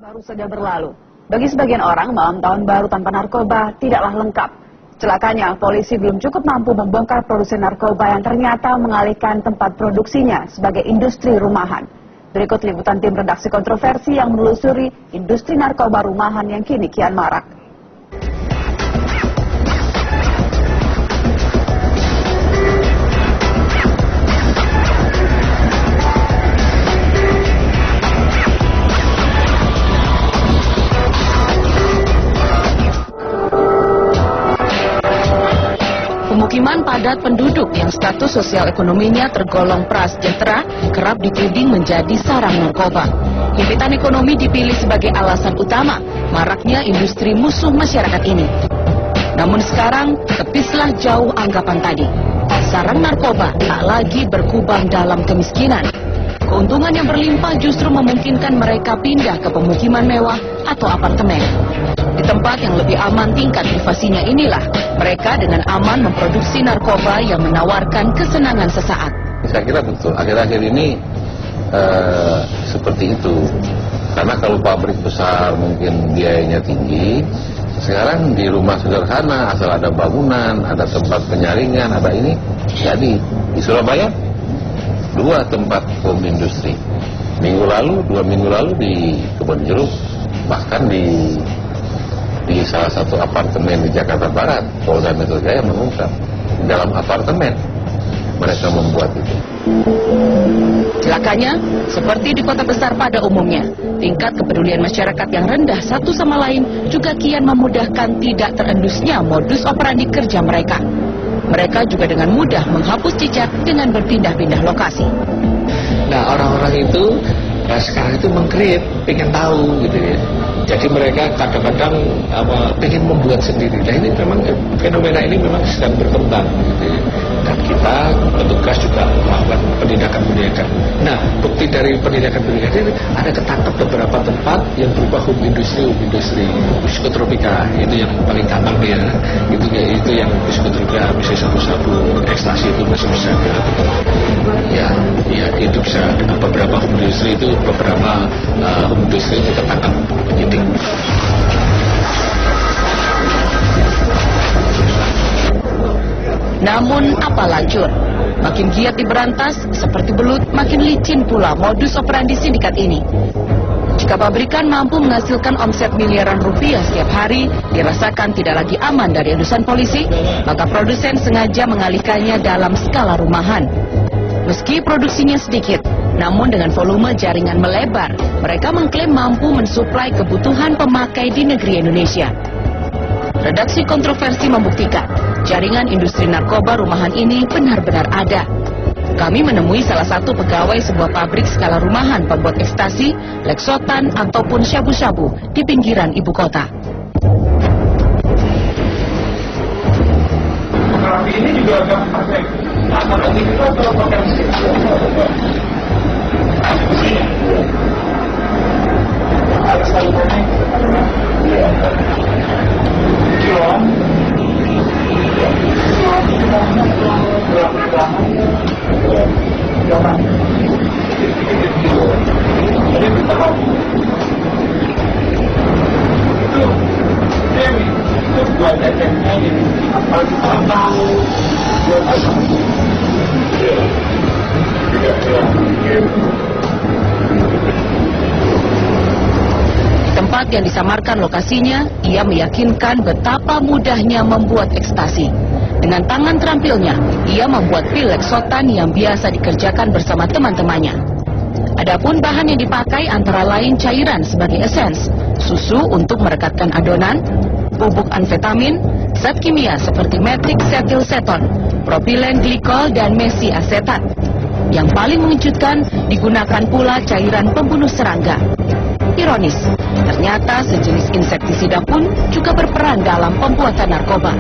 Baru saja berlalu. Bagi sebagian orang, malam tahun baru tanpa narkoba tidaklah lengkap. Celakanya, polisi belum cukup mampu membongkar produksi narkoba yang ternyata mengalihkan tempat produksinya sebagai industri rumahan. Berikut liputan tim redaksi kontroversi yang menelusuri industri narkoba rumahan yang kini kian marak. Pemukiman padat penduduk yang status sosial ekonominya tergolong prasejahtera kerap dituding menjadi sarang narkoba. Himpitan ekonomi dipilih sebagai alasan utama maraknya industri musuh masyarakat ini. Namun sekarang tepislah jauh anggapan tadi. Sarang narkoba tak lagi berkubang dalam kemiskinan. Keuntungan yang berlimpah justru memungkinkan mereka pindah ke pemukiman mewah atau apartemen. Di tempat yang lebih aman tingkat privasinya inilah mereka dengan aman memproduksi narkoba yang menawarkan kesenangan sesaat. Saya kira betul, akhir-akhir ini seperti itu. Karena kalau pabrik besar mungkin biayanya tinggi, sekarang di rumah sederhana asal ada bangunan, ada tempat penyaringan, ada ini. Jadi di Surabaya 2 tempat home industri. Dua minggu lalu di Kebon Jeruk, bahkan di salah satu apartemen di Jakarta Barat, Polda Metro Jaya mengungkap dalam apartemen mereka membuat itu. Celakanya, seperti di kota besar pada umumnya, tingkat kepedulian masyarakat yang rendah satu sama lain juga kian memudahkan tidak terendusnya modus operandi kerja mereka. Mereka juga dengan mudah menghapus jejak dengan berpindah-pindah lokasi. Nah, orang-orang itu sekarang itu meng-create, pengen tahu gitu ya. Jadi mereka kadang-kadang pengen membuat sendiri. Nah, ini memang fenomena ini memang sedang berkembang gitu ya. Dan kita petugas juga melakukan penindakan. Nah, bukti dari penindakan ini ada ketangkap beberapa tempat yang berupa home industri psikotropika. Itu yang paling gampang ya. Itu yang psikotropika, misalnya sabu-sabu, ekstasi itu masih bisa. Ya itu bisa beberapa home industri itu ketangkap penyidik. Namun apa lanjut? Makin giat diberantas, seperti belut, makin licin pula modus operandi sindikat ini. Jika pabrikan mampu menghasilkan omset miliaran rupiah setiap hari, dirasakan tidak lagi aman dari endusan polisi, maka produsen sengaja mengalihkannya dalam skala rumahan. Meski produksinya sedikit, namun dengan volume jaringan melebar, mereka mengklaim mampu mensuplai kebutuhan pemakai di negeri Indonesia. Redaksi kontroversi membuktikan, jaringan industri narkoba rumahan ini benar-benar ada. Kami menemui salah satu pegawai sebuah pabrik skala rumahan pembuat ekstasi, leksotan, ataupun syabu-syabu di pinggiran ibu kota. Ini juga agak pakai apalagi kita kalau pakai mesin ada salurannya kiloan jadi kita itu buat datanya ini apa Tempat yang disamarkan lokasinya, ia meyakinkan betapa mudahnya membuat ekstasi. Dengan tangan terampilnya, ia membuat pil leksotan yang biasa dikerjakan bersama teman-temannya. Adapun bahan yang dipakai antara lain cairan sebagai esens, susu untuk merekatkan adonan, bubuk amfetamin, zat kimia seperti metilsetilseton, propilen glikol, dan mesiasetat. Yang paling mengejutkan, digunakan pula cairan pembunuh serangga. Ironis, ternyata sejenis insektisida pun juga berperan dalam pembuatan narkoba.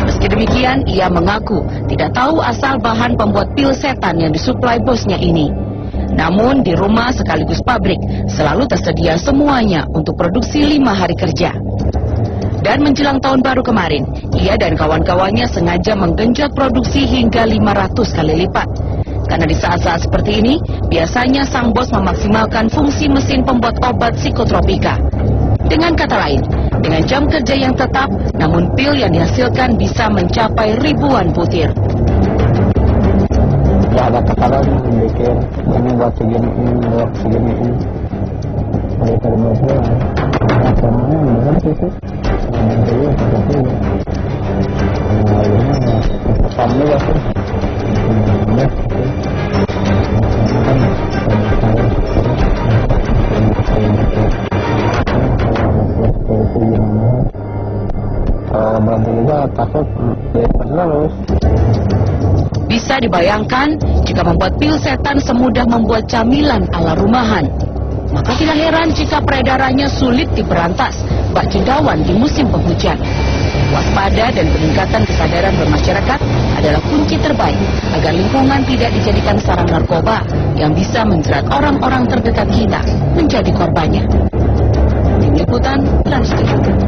Meski demikian, ia mengaku tidak tahu asal bahan pembuat pil setan yang disuplai bosnya ini. Namun di rumah sekaligus pabrik selalu tersedia semuanya untuk produksi 5 hari kerja. Dan menjelang tahun baru kemarin, ia dan kawan-kawannya sengaja menggenjot produksi hingga 500 kali lipat. Karena di saat-saat seperti ini, biasanya sang bos memaksimalkan fungsi mesin pembuat obat psikotropika. Dengan kata lain, dengan jam kerja yang tetap, namun pil yang dihasilkan bisa mencapai ribuan butir. Ya ada takarannya, bikin ini buat segini, buat segini. Dari terbuat acaranya benar sih. Jadi seperti ini. Kami ya sih. Kalau berhenti juga takut terus. Bisa dibayangkan jika membuat pil setan semudah membuat camilan ala rumahan. Maka tidak heran jika peredarannya sulit diberantas, bak cendawan di musim penghujan. Waspada dan peningkatan kesadaran bermasyarakat adalah kunci terbaik agar lingkungan tidak dijadikan sarang narkoba yang bisa menjerat orang-orang terdekat kita menjadi korbannya. Tim Liputan Trans 7.